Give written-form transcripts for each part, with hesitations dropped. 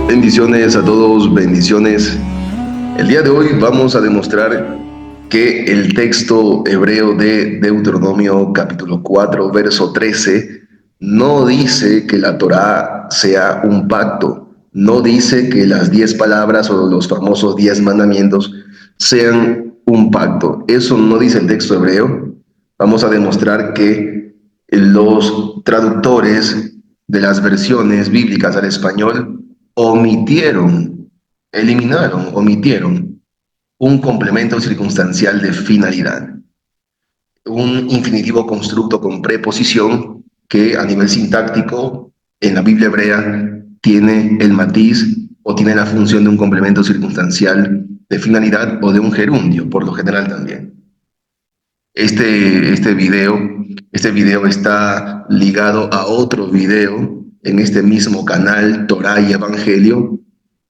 Bendiciones a todos, bendiciones. El día de hoy vamos a demostrar que el texto hebreo de Deuteronomio capítulo 4, verso 13, no dice que la Torá sea un pacto, no dice que las 10 palabras o los famosos 10 mandamientos sean un pacto. Eso no dice el texto hebreo. Vamos a demostrar que los traductores de las versiones bíblicas al español omitieron un complemento circunstancial de finalidad, un infinitivo constructo con preposición que a nivel sintáctico en la Biblia hebrea tiene el matiz o tiene la función de un complemento circunstancial de finalidad o de un gerundio, por lo general también. Este video está ligado a otro video en este mismo canal, Torá y Evangelio,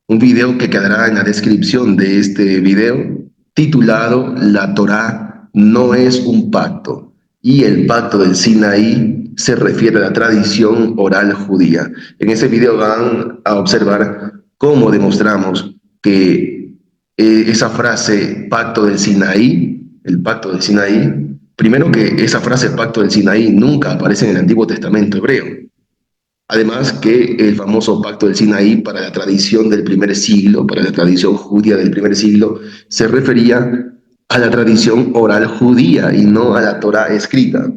un video que quedará en la descripción de este video, titulado La Torá no es un pacto, y el pacto del Sinaí se refiere a la tradición oral judía. En ese video van a observar cómo demostramos que esa frase, pacto del Sinaí, el pacto del Sinaí, primero que esa frase, pacto del Sinaí, nunca aparece en el Antiguo Testamento hebreo. Además que el famoso pacto del Sinaí para la tradición del primer siglo, para la tradición judía del primer siglo, se refería a la tradición oral judía y no a la Torá escrita.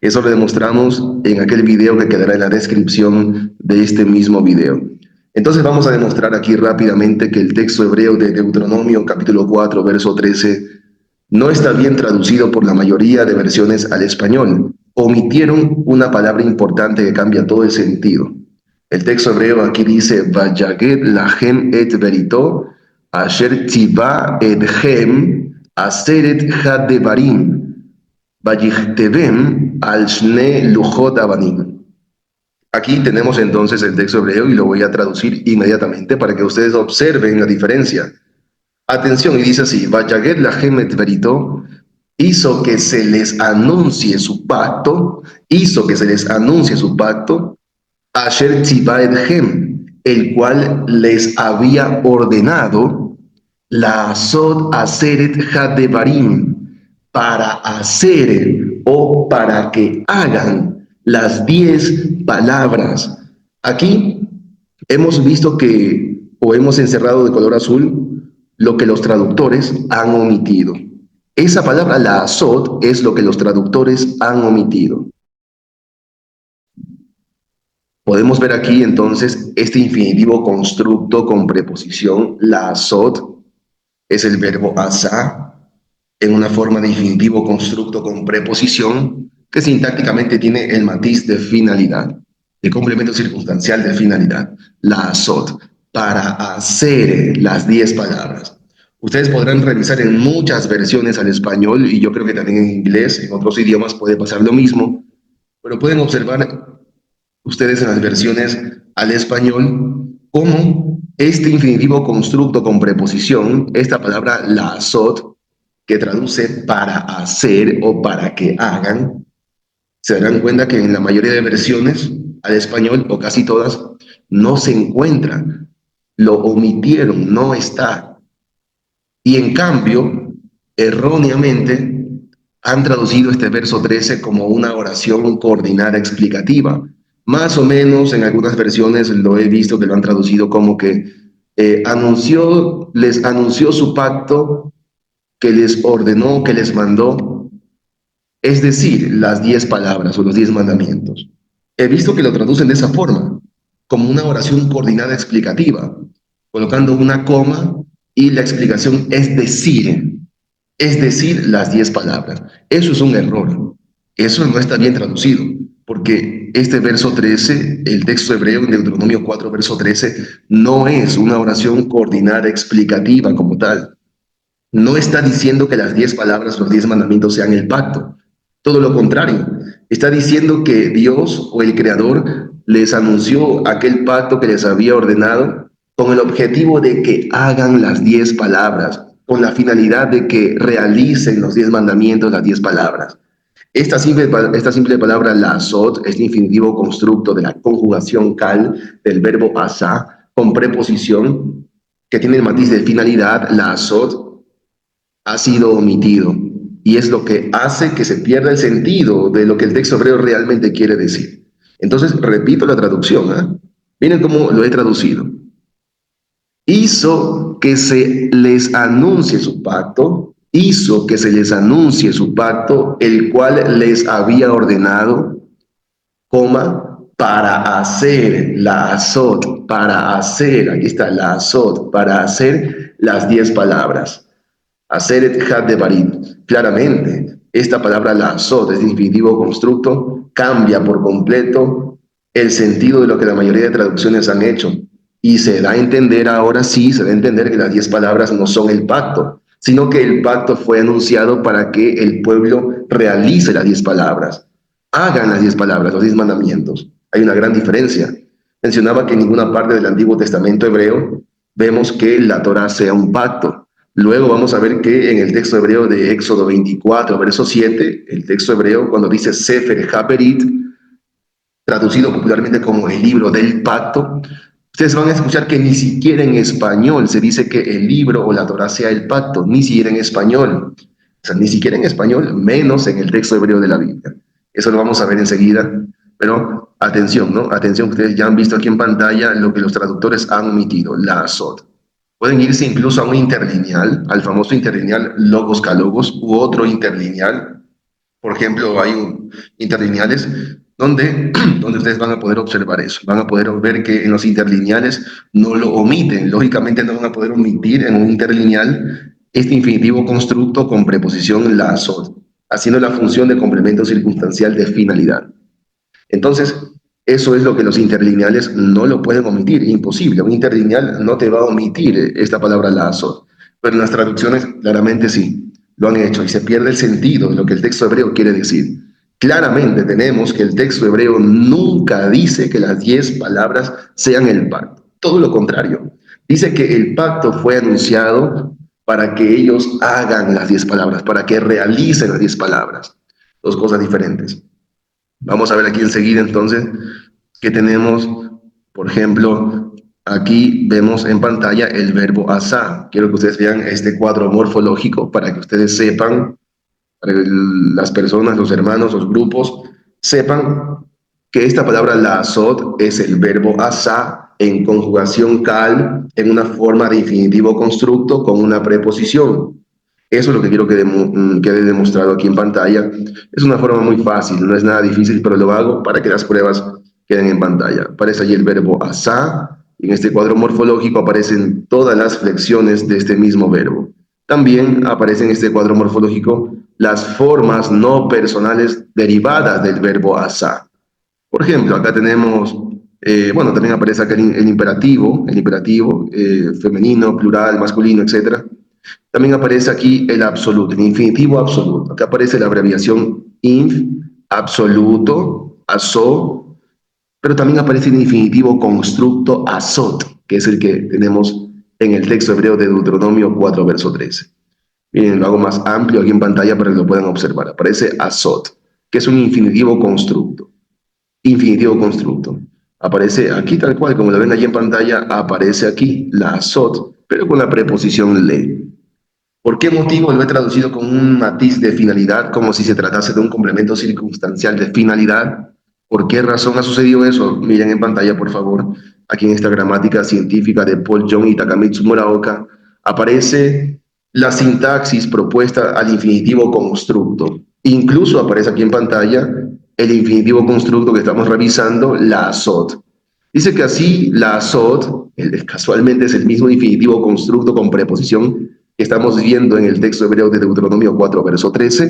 Eso lo demostramos en aquel video que quedará en la descripción de este mismo video. Entonces vamos a demostrar aquí rápidamente que el texto hebreo de Deuteronomio capítulo 4, verso 13, no está bien traducido por la mayoría de versiones al español. Omitieron una palabra importante que cambia todo el sentido. El texto hebreo aquí dice, Vayaged lahem et berito, asher tzivah edhem, aseret hadevarim, vayichtevem al shne luchot avanim. Aquí tenemos entonces el texto hebreo y lo voy a traducir inmediatamente para que ustedes observen la diferencia. Atención, y dice así, Vayaged lahem et berito, hizo que se les anuncie su pacto, Asher tzivah edhem, el cual les había ordenado, la asod aseret hadevarim, para hacer o para que hagan las 10 palabras. Aquí hemos visto que, o hemos encerrado de color azul, lo que los traductores han omitido. Esa palabra, la asod, es lo que los traductores han omitido. Podemos ver aquí entonces este infinitivo constructo con preposición, la asod, es el verbo asá, en una forma de infinitivo constructo con preposición que sintácticamente tiene el matiz de finalidad, de complemento circunstancial de finalidad, la asod, para hacer las 10 palabras. Ustedes podrán revisar en muchas versiones al español, y yo creo que también en inglés, en otros idiomas puede pasar lo mismo, pero pueden observar ustedes en las versiones al español cómo este infinitivo constructo con preposición, esta palabra la asod, que traduce para hacer o para que hagan, se darán cuenta que en la mayoría de versiones al español, o casi todas, no se encuentra, lo omitieron, no está. Y en cambio, erróneamente, han traducido este verso 13 como una oración coordinada explicativa. Más o menos en algunas versiones lo he visto que lo han traducido como que les anunció su pacto, que les ordenó, que les mandó, es decir, las 10 palabras o los 10 mandamientos. He visto que lo traducen de esa forma, como una oración coordinada explicativa, colocando una coma y la explicación es decir, las 10 palabras. Eso es un error. Eso no está bien traducido, porque este verso 13, el texto hebreo en Deuteronomio 4, verso 13, no es una oración coordinada explicativa como tal. No está diciendo que las 10 palabras, los 10 mandamientos sean el pacto. Todo lo contrario. Está diciendo que Dios o el Creador les anunció aquel pacto que les había ordenado con el objetivo de que hagan las 10 palabras, con la finalidad de que realicen los 10 mandamientos, las 10 palabras. Esta simple palabra lazot es el infinitivo constructo de la conjugación cal del verbo asá con preposición que tiene el matiz de finalidad. Lazot ha sido omitido y es lo que hace que se pierda el sentido de lo que el texto hebreo realmente quiere decir. Entonces, repito la traducción. Miren cómo lo he traducido. Hizo que se les anuncie su pacto, hizo que se les anuncie su pacto, el cual les había ordenado, para hacer la azot, para hacer, aquí está la azot, para hacer las 10 palabras. Hacer et had de barit. Claramente, esta palabra la azot, es infinitivo constructo, cambia por completo el sentido de lo que la mayoría de traducciones han hecho. Y se da a entender, ahora sí, se da a entender que las 10 palabras no son el pacto, sino que el pacto fue anunciado para que el pueblo realice las 10 palabras, hagan las 10 palabras, los 10 mandamientos. Hay una gran diferencia. Mencionaba que en ninguna parte del Antiguo Testamento hebreo vemos que la Torá sea un pacto. Luego vamos a ver que en el texto hebreo de Éxodo 24, verso 7, el texto hebreo cuando dice Sefer HaBerit, traducido popularmente como el libro del pacto, ustedes van a escuchar que ni siquiera en español se dice que el libro o la Torá sea el pacto, ni siquiera en español. O sea, ni siquiera en español, menos en el texto hebreo de la Biblia. Eso lo vamos a ver enseguida, pero atención, ¿no? Atención, ustedes ya han visto aquí en pantalla lo que los traductores han omitido, la azot. Pueden irse incluso a un interlineal, al famoso interlineal logos calogos u otro interlineal. Por ejemplo, hay interlineales donde ustedes van a poder observar eso. Van a poder ver que en los interlineales no lo omiten. Lógicamente no van a poder omitir en un interlineal este infinitivo constructo con preposición la azot, haciendo la función de complemento circunstancial de finalidad. Entonces, eso es lo que los interlineales no lo pueden omitir, imposible. Un interlineal no te va a omitir esta palabra la azot, pero en las traducciones claramente sí, lo han hecho y se pierde el sentido de lo que el texto hebreo quiere decir. Claramente tenemos que el texto hebreo nunca dice que las 10 palabras sean el pacto. Todo lo contrario. Dice que el pacto fue anunciado para que ellos hagan las 10 palabras, para que realicen las 10 palabras. Dos cosas diferentes. Vamos a ver aquí enseguida entonces que tenemos, por ejemplo, aquí vemos en pantalla el verbo asá. Quiero que ustedes vean este cuadro morfológico para que ustedes sepan, para que las personas, los hermanos, los grupos, sepan que esta palabra la azot es el verbo asá en conjugación cal en una forma de infinitivo constructo con una preposición. Eso es lo que quiero que quede demostrado aquí en pantalla. Es una forma muy fácil, no es nada difícil, pero lo hago para que las pruebas queden en pantalla. Aparece allí el verbo asá, y en este cuadro morfológico aparecen todas las flexiones de este mismo verbo. También aparece en este cuadro morfológico las formas no personales derivadas del verbo asá. Por ejemplo, acá tenemos, también aparece acá el imperativo, femenino, plural, masculino, etc. También aparece aquí el absoluto, el infinitivo absoluto. Acá aparece la abreviación inf, absoluto, aso, pero también aparece el infinitivo constructo azot, que es el que tenemos en el texto hebreo de Deuteronomio 4, verso 13. Miren, lo hago más amplio aquí en pantalla para que lo puedan observar. Aparece azot, que es un infinitivo constructo. Infinitivo constructo. Aparece aquí tal cual, como lo ven allí en pantalla, aparece aquí la azot, pero con la preposición le. ¿Por qué motivo lo he traducido con un matiz de finalidad, como si se tratase de un complemento circunstancial de finalidad? ¿Por qué razón ha sucedido eso? Miren en pantalla, por favor, aquí en esta gramática científica de Paul Young y Takamitsu Muraoka, aparece la sintaxis propuesta al infinitivo constructo. Incluso aparece aquí en pantalla el infinitivo constructo que estamos revisando, la azot. Dice que así la azot, casualmente es el mismo infinitivo constructo con preposición que estamos viendo en el texto hebreo de Deuteronomio 4, verso 13,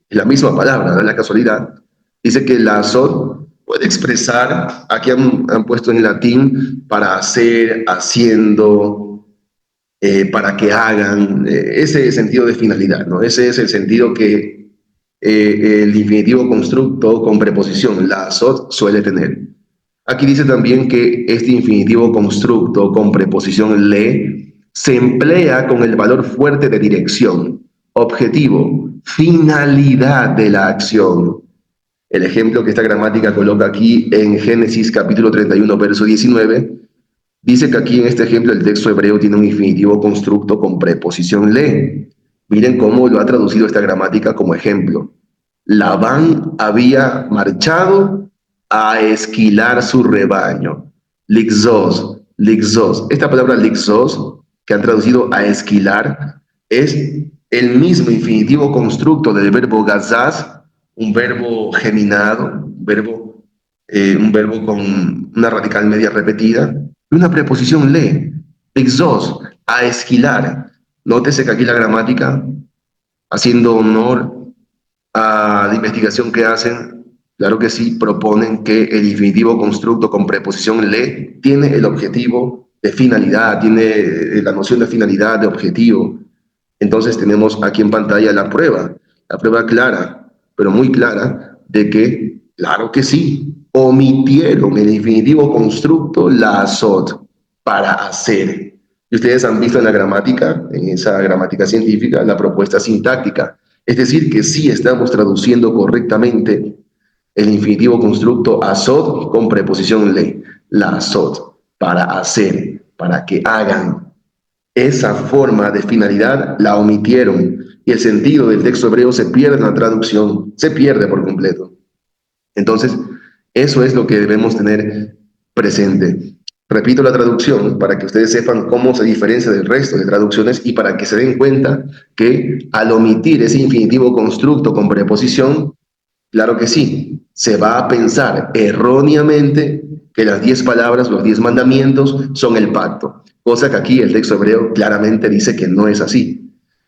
es la misma palabra, no es la casualidad. Dice que la azot puede expresar, aquí han puesto en latín, para hacer, haciendo, para que hagan, ese sentido de finalidad, ¿no? Ese es el sentido que el infinitivo constructo con preposición, la azot, suele tener. Aquí dice también que este infinitivo constructo con preposición le se emplea con el valor fuerte de dirección, objetivo, finalidad de la acción. El ejemplo que esta gramática coloca aquí en Génesis capítulo 31, verso 19, dice que aquí en este ejemplo el texto hebreo tiene un infinitivo constructo con preposición le. Miren cómo lo ha traducido esta gramática como ejemplo. Labán había marchado a esquilar su rebaño. Lixos, lixos. Esta palabra lixos, que han traducido a esquilar, es el mismo infinitivo constructo del verbo gazaz, un verbo geminado, un verbo con una radical media repetida, y una preposición le, lixos, a esquilar. Nótese que aquí la gramática, haciendo honor a la investigación que hacen, claro que sí, proponen que el infinitivo constructo con preposición le tiene el objetivo de finalidad, tiene la noción de finalidad, de objetivo. Entonces tenemos aquí en pantalla la prueba clara, pero muy clara, de que, claro que sí, omitieron el infinitivo constructo la azot para hacer. Y ustedes han visto en la gramática, en esa gramática científica, la propuesta sintáctica. Es decir, que sí estamos traduciendo correctamente el infinitivo constructo azot con preposición le, la azot, para hacer, para que hagan. Esa forma de finalidad la omitieron y el sentido del texto hebreo se pierde en la traducción, se pierde por completo. Entonces, eso es lo que debemos tener presente. Repito la traducción para que ustedes sepan cómo se diferencia del resto de traducciones y para que se den cuenta que al omitir ese infinitivo constructo con preposición, claro que sí, se va a pensar erróneamente que las 10 palabras, los 10 mandamientos son el pacto, cosa que aquí el texto hebreo claramente dice que no es así.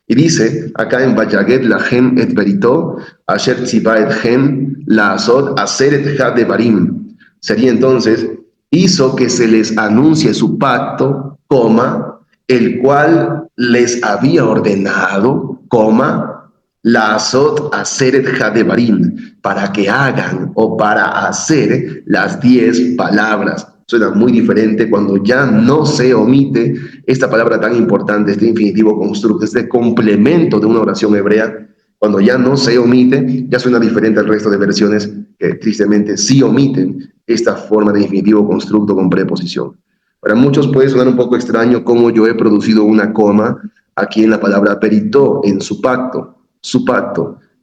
Y dice acá en Vayaget lahem et berito, asher tziva etchem la asot aseret hadevarim. Sería entonces, hizo que se les anuncie su pacto, coma, el cual les había ordenado, coma, la azot aseret hadevarim, para que hagan o para hacer las 10 palabras. Suena muy diferente cuando ya no se omite esta palabra tan importante, este infinitivo constructo, este complemento de una oración hebrea. Cuando ya no se omite, ya suena diferente al resto de versiones que tristemente sí omiten esta forma de infinitivo constructo con preposición. Para muchos puede sonar un poco extraño cómo yo he producido una coma aquí en la palabra perito, en su pacto.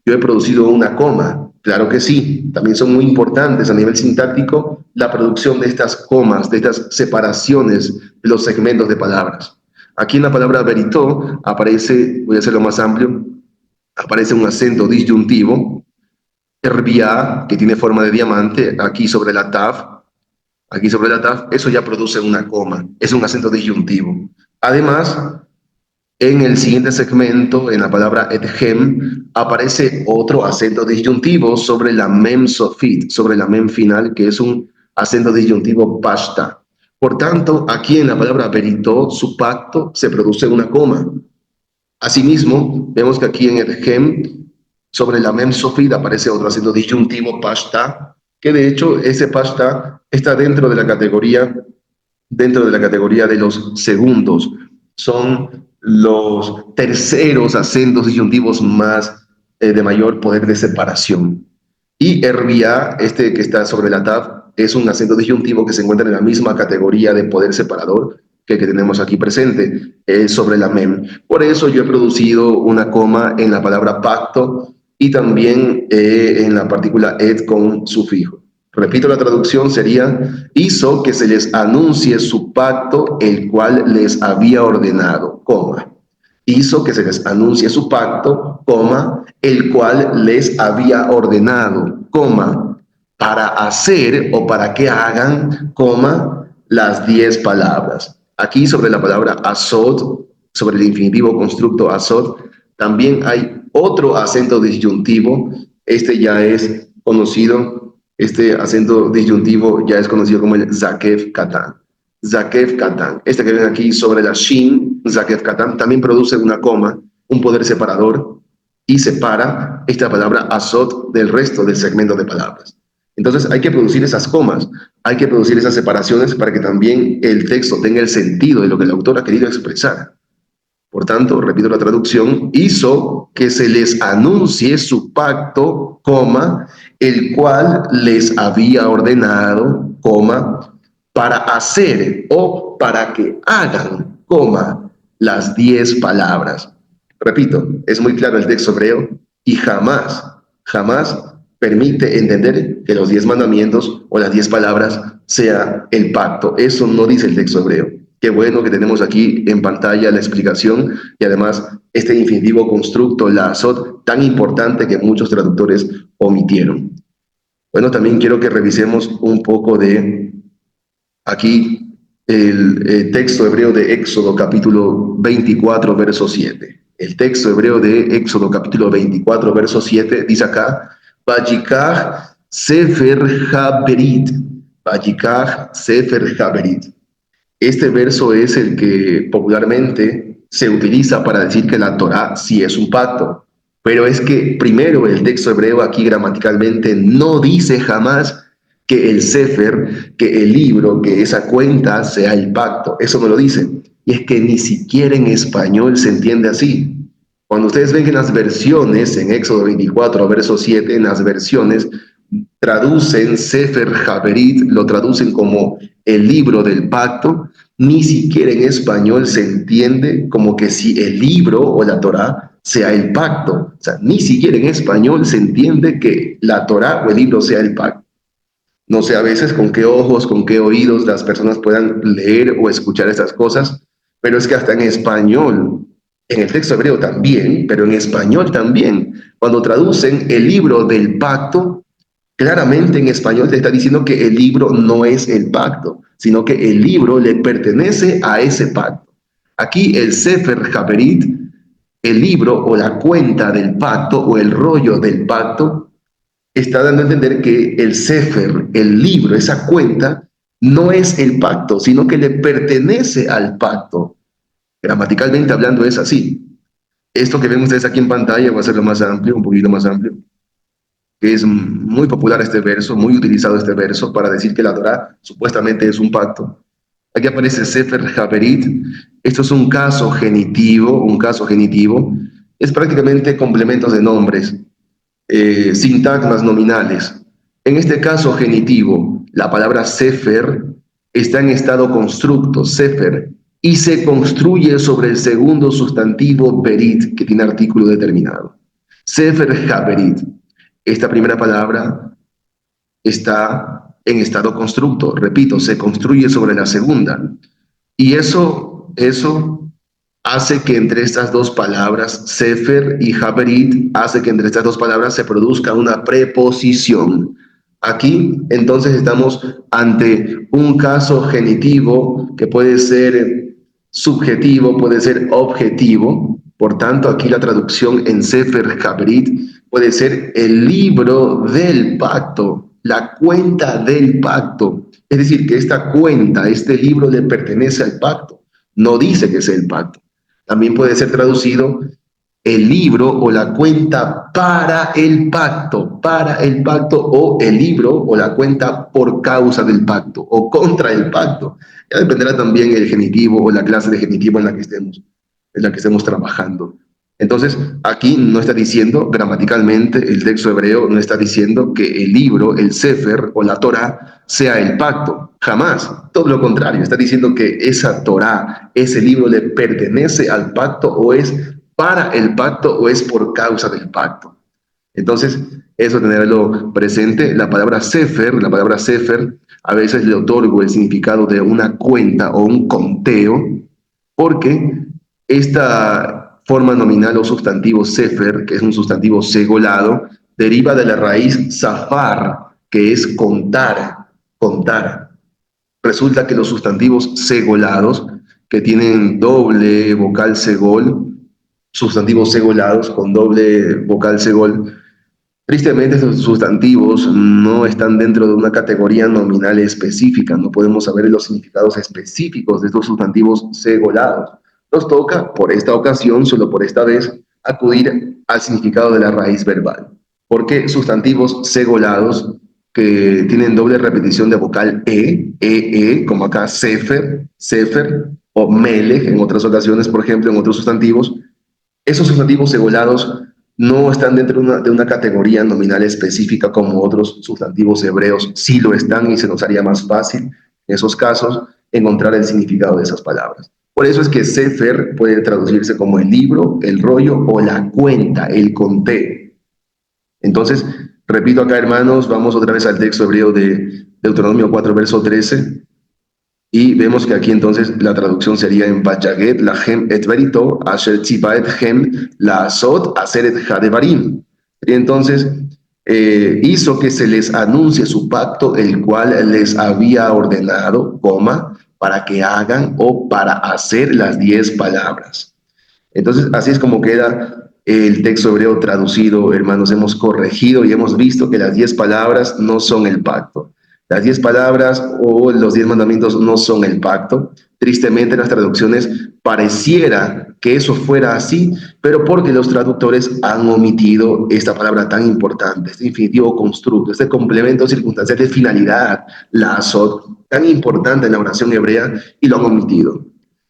Yo he producido una coma, claro que sí, también son muy importantes a nivel sintáctico la producción de estas comas, de estas separaciones de los segmentos de palabras. Aquí en la palabra verito aparece, voy a hacerlo más amplio, aparece un acento disyuntivo, herbia, que tiene forma de diamante, aquí sobre la taf, eso ya produce una coma, es un acento disyuntivo. Además, en el siguiente segmento, en la palabra ethem, aparece otro acento disyuntivo sobre la mem sofit, sobre la mem final, que es un acento disyuntivo pashta. Por tanto, aquí en la palabra perito, su pacto, se produce una coma. Asimismo, vemos que aquí en ethem, sobre la mem sofit, aparece otro acento disyuntivo pashta, que de hecho ese pashta está dentro de la categoría de los segundos. Son los terceros acentos disyuntivos más de mayor poder de separación. Y herbia, este que está sobre la tab, es un acento disyuntivo que se encuentra en la misma categoría de poder separador que tenemos aquí presente, sobre la mem. Por eso yo he producido una coma en la palabra pacto y también en la partícula et con sufijo. Repito, la traducción sería, hizo que se les anuncie su pacto, el cual les había ordenado, coma. Hizo que se les anuncie su pacto, coma, el cual les había ordenado, coma, para hacer o para que hagan, coma, las 10 palabras. Aquí sobre la palabra azot, sobre el infinitivo constructo azot, también hay otro acento disyuntivo. Este ya es conocido. Este acento disyuntivo ya es conocido como el Zakef Katan. Zakef Katan. Este que ven aquí sobre la Shin, Zakef Katan, también produce una coma, un poder separador, y separa esta palabra azot del resto del segmento de palabras. Entonces hay que producir esas comas, hay que producir esas separaciones para que también el texto tenga el sentido de lo que el autor ha querido expresar. Por tanto, repito la traducción, hizo que se les anuncie su pacto, coma, el cual les había ordenado, coma, para hacer o para que hagan, coma, las 10 palabras. Repito, es muy claro el texto hebreo y jamás, jamás permite entender que los 10 mandamientos o las 10 palabras sea el pacto. Eso no dice el texto hebreo. Qué bueno que tenemos aquí en pantalla la explicación y además este infinitivo constructo, la azot, tan importante que muchos traductores omitieron. Bueno, también quiero que revisemos un poco de aquí el texto hebreo de Éxodo capítulo 24, verso 7. El texto hebreo de Éxodo capítulo 24, verso 7 dice acá, Vayikach Sefer Haberit. Vayikach Sefer Haberit. Este verso es el que popularmente se utiliza para decir que la Torá sí es un pacto. Pero es que primero el texto hebreo aquí gramaticalmente no dice jamás que el Sefer, que el libro, que esa cuenta sea el pacto. Eso no lo dice. Y es que ni siquiera en español se entiende así. Cuando ustedes ven en las versiones, en Éxodo 24, verso 7, en las versiones traducen Sefer Haberit, lo traducen como el libro del pacto, ni siquiera en español se entiende como que si el libro o la Torá sea el pacto. O sea, ni siquiera en español se entiende que la Torá o el libro sea el pacto. No sé a veces con qué ojos, con qué oídos las personas puedan leer o escuchar estas cosas, pero es que hasta en español, en el texto hebreo también, pero en español también, cuando traducen el libro del pacto, claramente en español te está diciendo que el libro no es el pacto, sino que el libro le pertenece a ese pacto. Aquí el Sefer Haberit, el libro o la cuenta del pacto o el rollo del pacto, está dando a entender que el Sefer, el libro, esa cuenta, no es el pacto, sino que le pertenece al pacto. Gramaticalmente hablando es así. Esto que ven ustedes aquí en pantalla va a ser lo más amplio, un poquito más amplio, que es muy popular este verso, muy utilizado este verso para decir que la Torá supuestamente es un pacto. Aquí aparece Sefer Haberit. Esto es un caso genitivo, es prácticamente complementos de nombres, sintagmas nominales. En este caso genitivo, la palabra Sefer está en estado constructo, Sefer, y se construye sobre el segundo sustantivo Berit, que tiene artículo determinado. Sefer Haberit. Esta primera palabra está en estado constructo, repito, se construye sobre la segunda. Y eso hace que entre estas dos palabras, Sefer y Haberit, hace que entre estas dos palabras se produzca una preposición. Aquí, entonces, estamos ante un caso genitivo que puede ser subjetivo, puede ser objetivo. Por tanto, aquí la traducción en Sefer Haberit puede ser el libro del pacto, la cuenta del pacto. Es decir, que esta cuenta, este libro le pertenece al pacto. No dice que sea el pacto. También puede ser traducido el libro o la cuenta para el pacto o el libro o la cuenta por causa del pacto o contra el pacto. Ya dependerá también el genitivo o la clase de genitivo en la que estemos trabajando. Entonces, aquí no está diciendo, gramaticalmente, el texto hebreo no está diciendo que el libro, el Sefer o la Torá sea el pacto. Jamás. Todo lo contrario. Está diciendo que esa Torá, ese libro le pertenece al pacto o es para el pacto o es por causa del pacto. Entonces, eso tenerlo presente. La palabra Sefer, a veces le otorgo el significado de una cuenta o un conteo, porque esta forma nominal o sustantivo Sefer, que es un sustantivo segolado, deriva de la raíz Safar, que es contar. Resulta que los sustantivos segolados, que tienen doble vocal segol, sustantivos segolados con doble vocal segol, tristemente estos sustantivos no están dentro de una categoría nominal específica, no podemos saber los significados específicos de estos sustantivos segolados. Nos toca, por esta ocasión, solo por esta vez, acudir al significado de la raíz verbal. Porque sustantivos segolados que tienen doble repetición de vocal como acá sefer, o melech en otras ocasiones, por ejemplo, en otros sustantivos. Esos sustantivos egolados no están dentro de una categoría nominal específica como otros sustantivos hebreos, sí lo están y se nos haría más fácil en esos casos encontrar el significado de esas palabras. Por eso es que Sefer puede traducirse como el libro, el rollo o la cuenta, el conté. Entonces, repito acá, hermanos, vamos otra vez al texto hebreo de Deuteronomio 4, verso 13. Y vemos que aquí entonces la traducción sería en Vayaget lahem et verito, asher tziva etchem laasot aseret hadevarim. Y entonces hizo que se les anuncie su pacto, el cual les había ordenado, coma, para que hagan o para hacer las 10 palabras. Entonces, así es como queda el texto hebreo traducido, hermanos. Hemos corregido y hemos visto que las 10 palabras no son el pacto. Las 10 palabras o los 10 mandamientos no son el pacto. Tristemente, en las traducciones pareciera que eso fuera así, pero porque los traductores han omitido esta palabra tan importante, este infinitivo constructo, este complemento circunstancial de finalidad, la azot, tan importante en la oración hebrea, y lo han omitido.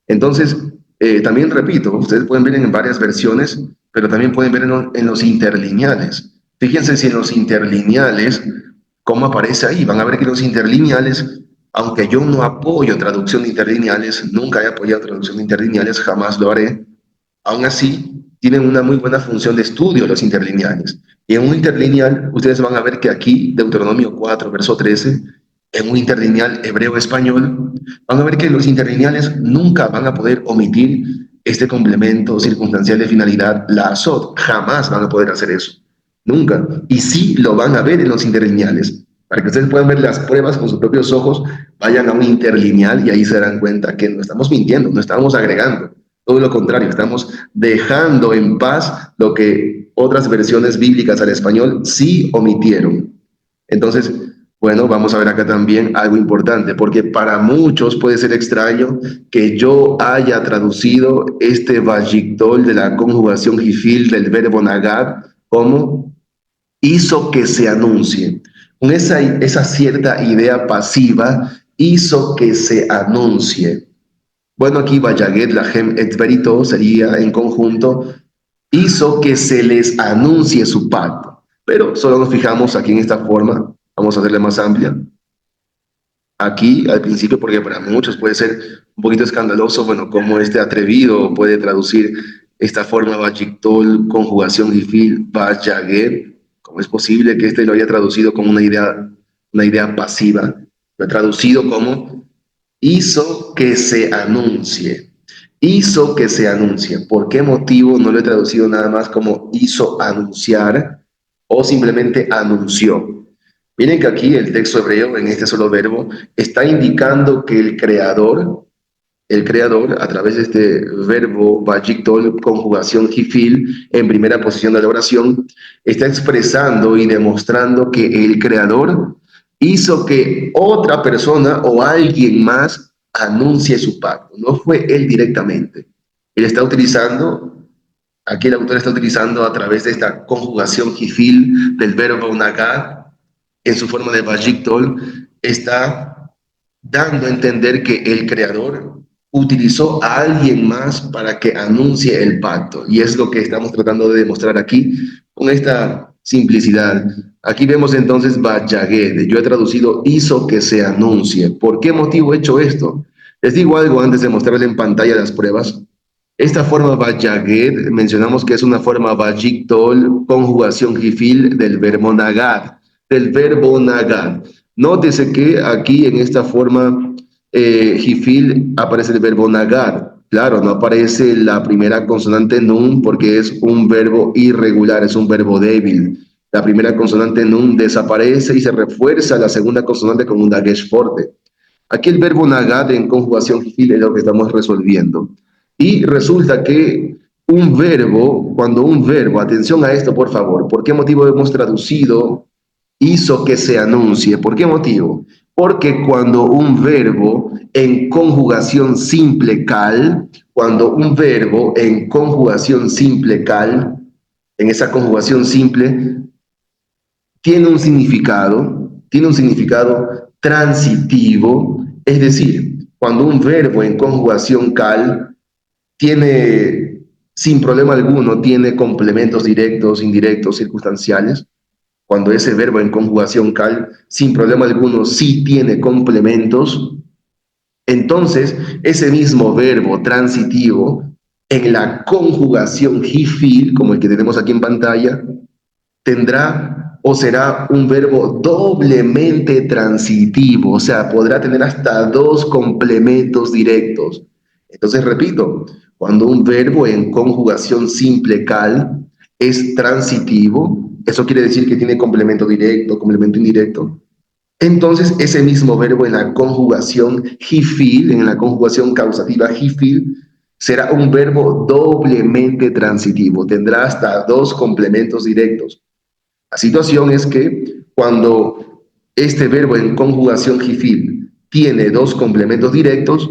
Entonces, también repito, ustedes pueden ver en varias versiones, pero también pueden ver en los interlineales. Fíjense si en los interlineales, cómo aparece ahí. Van a ver que los interlineales, aunque yo no apoyo traducción de interlineales, nunca he apoyado traducción de interlineales, jamás lo haré, aún así tienen una muy buena función de estudio los interlineales. Y en un interlineal, ustedes van a ver que aquí, Deuteronomio 4, verso 13, en un interlineal hebreo-español, van a ver que los interlineales nunca van a poder omitir este complemento circunstancial de finalidad, la azot, jamás van a poder hacer eso, nunca. Y sí lo van a ver en los interlineales. Para que ustedes puedan ver las pruebas con sus propios ojos, vayan a un interlineal y ahí se darán cuenta que no estamos mintiendo, no estamos agregando. Todo lo contrario, estamos dejando en paz lo que otras versiones bíblicas al español sí omitieron. Entonces, bueno, vamos a ver acá también algo importante, porque para muchos puede ser extraño que yo haya traducido este vayictol de la conjugación jifil del verbo nagad como hizo que se anuncie. Con esa cierta idea pasiva, hizo que se anuncie. Bueno, aquí Vayaget lahem et verito sería en conjunto, hizo que se les anuncie su pacto. Pero solo nos fijamos aquí en esta forma. Vamos a hacerla más amplia. Aquí, al principio, porque para muchos puede ser un poquito escandaloso, bueno, cómo este atrevido puede traducir esta forma vayictol, conjugación gifil, vayaget. ¿Cómo es posible que este lo haya traducido como una idea pasiva? Lo ha traducido como hizo que se anuncie. Hizo que se anuncie. ¿Por qué motivo no lo he traducido nada más como hizo anunciar o simplemente anunció? Miren que aquí el texto hebreo, en este solo verbo, está indicando que el creador, a través de este verbo vayictol, conjugación jifil, en primera posición de la oración, está expresando y demostrando que el creador hizo que otra persona o alguien más anuncie su pacto. No fue él directamente. Él está utilizando, aquí el autor está utilizando a través de esta conjugación jifil del verbo nagad, en su forma de vayictol, está dando a entender que el creador utilizó a alguien más para que anuncie el pacto. Y es lo que estamos tratando de demostrar aquí con esta simplicidad. Aquí vemos entonces Vayaget. Yo he traducido hizo que se anuncie. ¿Por qué motivo he hecho esto? Les digo algo antes de mostrarles en pantalla las pruebas. Esta forma Vayaget, mencionamos que es una forma vayictol, conjugación jifil del verbo nagad. Del verbo nagad. Nótese que aquí en esta forma jifil aparece el verbo nagad. Claro, no aparece la primera consonante nun porque es un verbo irregular, es un verbo débil. La primera consonante nun desaparece y se refuerza la segunda consonante con un dagesh fuerte. Aquí el verbo nagad en conjugación jifil es lo que estamos resolviendo. Y resulta que un verbo, cuando un verbo, atención a esto por favor, ¿por qué motivo hemos traducido hizo que se anuncie? ¿Por qué motivo? Porque cuando un verbo en conjugación simple cal, en esa conjugación simple, tiene un significado transitivo, es decir, cuando un verbo en conjugación cal tiene, sin problema alguno, tiene complementos directos, indirectos, circunstanciales. Cuando ese verbo en conjugación cal, sin problema alguno, sí tiene complementos, entonces ese mismo verbo transitivo en la conjugación he-feel, como el que tenemos aquí en pantalla, tendrá o será un verbo doblemente transitivo, o sea, podrá tener hasta dos complementos directos. Entonces, repito, cuando un verbo en conjugación simple cal es transitivo, eso quiere decir que tiene complemento directo, complemento indirecto. Entonces, ese mismo verbo en la conjugación he feel, en la conjugación causativa he feel, será un verbo doblemente transitivo, tendrá hasta dos complementos directos. La situación es que cuando este verbo en conjugación he feel tiene dos complementos directos,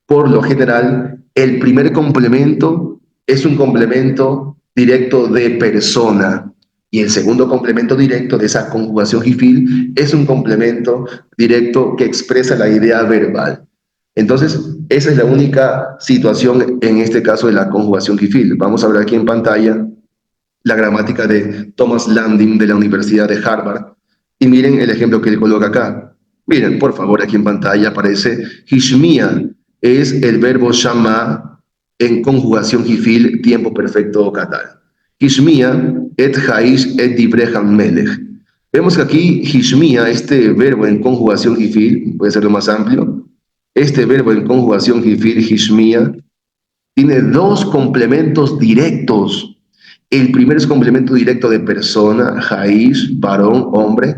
por lo general, el primer complemento es un complemento directo de persona y el segundo complemento directo de esa conjugación he feel es un complemento directo que expresa la idea verbal. Entonces, esa es la única situación en este caso de la conjugación he feel. Vamos a ver aquí en pantalla la gramática de Thomas Landing de la Universidad de Harvard. Y miren el ejemplo que él coloca acá. Miren, por favor, aquí en pantalla aparece Hishmia, es el verbo shama en conjugación hifil, tiempo perfecto catal. Hishmia et haish et dibreham melech. Vemos que aquí Hishmia, este verbo en conjugación hifil, puede ser lo más amplio, este verbo en conjugación hifil, Hishmia, tiene dos complementos directos. El primero es complemento directo de persona, Haish, varón, hombre.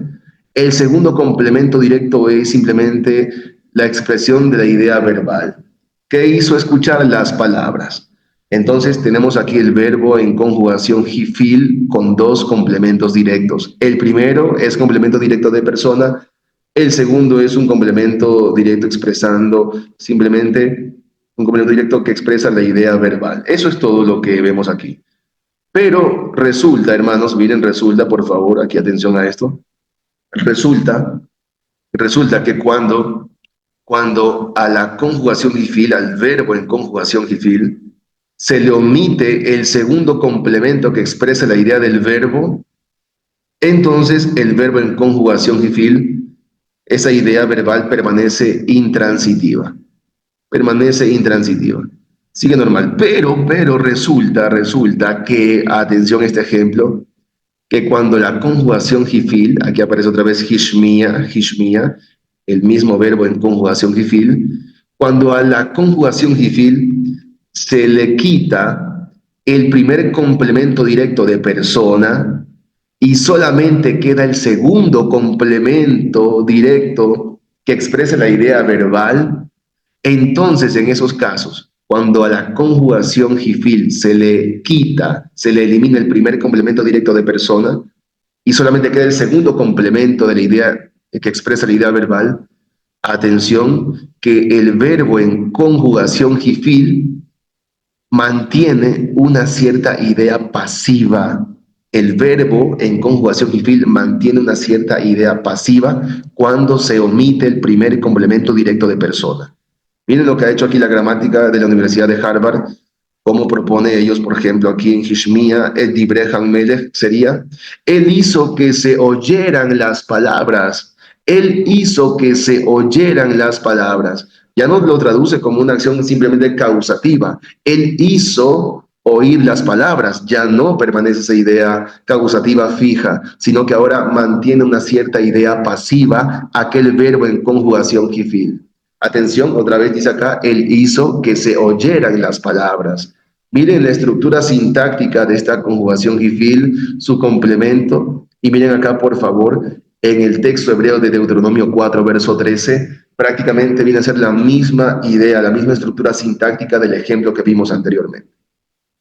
El segundo complemento directo es simplemente la expresión de la idea verbal. ¿Qué hizo escuchar las palabras? Entonces tenemos aquí el verbo en conjugación he feel con dos complementos directos. El primero es complemento directo de persona. El segundo es un complemento directo expresando simplemente un complemento directo que expresa la idea verbal. Eso es todo lo que vemos aquí. Pero resulta, hermanos, miren, resulta, por favor, aquí atención a esto. Resulta que cuando a la conjugación hifil, al verbo en conjugación hifil, se le omite el segundo complemento que expresa la idea del verbo, entonces el verbo en conjugación hifil, esa idea verbal permanece intransitiva. Permanece intransitiva. Sigue normal, pero resulta que, atención a este ejemplo, que cuando la conjugación hifil, aquí aparece otra vez hishmia, el mismo verbo en conjugación hifil, cuando a la conjugación hifil se le quita el primer complemento directo de persona y solamente queda el segundo complemento directo que expresa la idea verbal, entonces en esos casos, cuando a la conjugación hifil se le quita, se le elimina el primer complemento directo de persona y solamente queda el segundo complemento de la idea que expresa la idea verbal, atención que el verbo en conjugación hifil mantiene una cierta idea pasiva. El verbo en conjugación hifil mantiene una cierta idea pasiva cuando se omite el primer complemento directo de persona. Miren lo que ha hecho aquí la gramática de la Universidad de Harvard, como propone ellos, por ejemplo, aquí en Hishmia, el Dibreham Melech sería, él hizo que se oyeran las palabras, él hizo que se oyeran las palabras. Ya no lo traduce como una acción simplemente causativa, él hizo oír las palabras, ya no permanece esa idea causativa fija, sino que ahora mantiene una cierta idea pasiva aquel verbo en conjugación hifil. Atención, otra vez dice acá, él hizo que se oyeran las palabras. Miren la estructura sintáctica de esta conjugación hifil, su complemento, y miren acá, por favor, en el texto hebreo de Deuteronomio 4, verso 13, prácticamente viene a ser la misma idea, la misma estructura sintáctica del ejemplo que vimos anteriormente.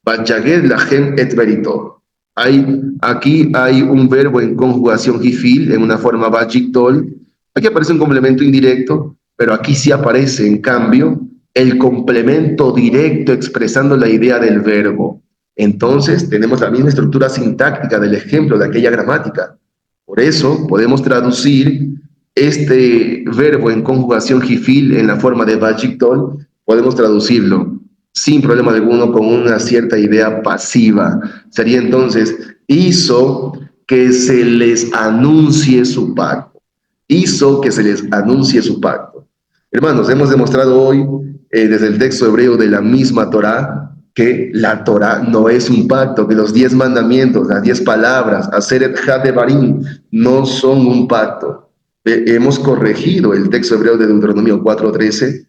Vayaged lahem et verito. Aquí hay un verbo en conjugación hifil, en una forma vayiktol. Aquí aparece un complemento indirecto, pero aquí sí aparece, en cambio, el complemento directo expresando la idea del verbo. Entonces, tenemos la misma estructura sintáctica del ejemplo de aquella gramática. Por eso, podemos traducir Este verbo en conjugación jifil en la forma de Bajik-Tol podemos traducirlo sin problema alguno con una cierta idea pasiva. Sería entonces, hizo que se les anuncie su pacto. Hizo que se les anuncie su pacto. Hermanos, hemos demostrado hoy desde el texto hebreo de la misma Torá que la Torá no es un pacto, que los 10 mandamientos, las 10 palabras, hacer et barim, no son un pacto. Hemos corregido el texto hebreo de Deuteronomio 4:13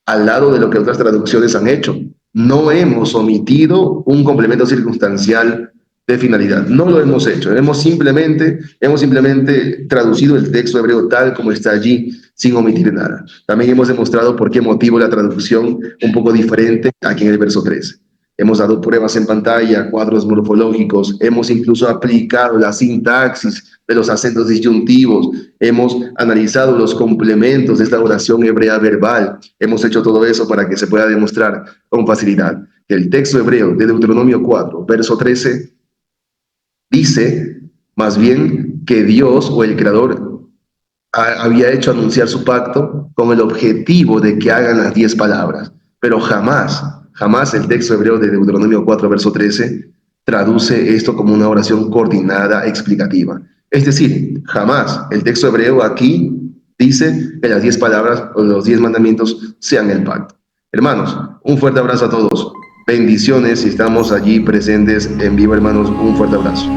al lado de lo que otras traducciones han hecho. No hemos omitido un complemento circunstancial de finalidad. No lo hemos hecho. Hemos simplemente traducido el texto hebreo tal como está allí, sin omitir nada. También hemos demostrado por qué motivo la traducción un poco diferente aquí en el verso 13. Hemos dado pruebas en pantalla, cuadros morfológicos, hemos incluso aplicado la sintaxis de los acentos disyuntivos, hemos analizado los complementos de esta oración hebrea verbal, hemos hecho todo eso para que se pueda demostrar con facilidad que el texto hebreo de Deuteronomio 4, verso 13, dice más bien que Dios o el Creador había hecho anunciar su pacto con el objetivo de que hagan las 10 palabras, pero jamás el texto hebreo de Deuteronomio 4, verso 13, traduce esto como una oración coordinada, explicativa. Es decir, jamás el texto hebreo aquí dice que las 10 palabras o los 10 mandamientos sean el pacto. Hermanos, un fuerte abrazo a todos. Bendiciones si estamos allí presentes en vivo, hermanos. Un fuerte abrazo.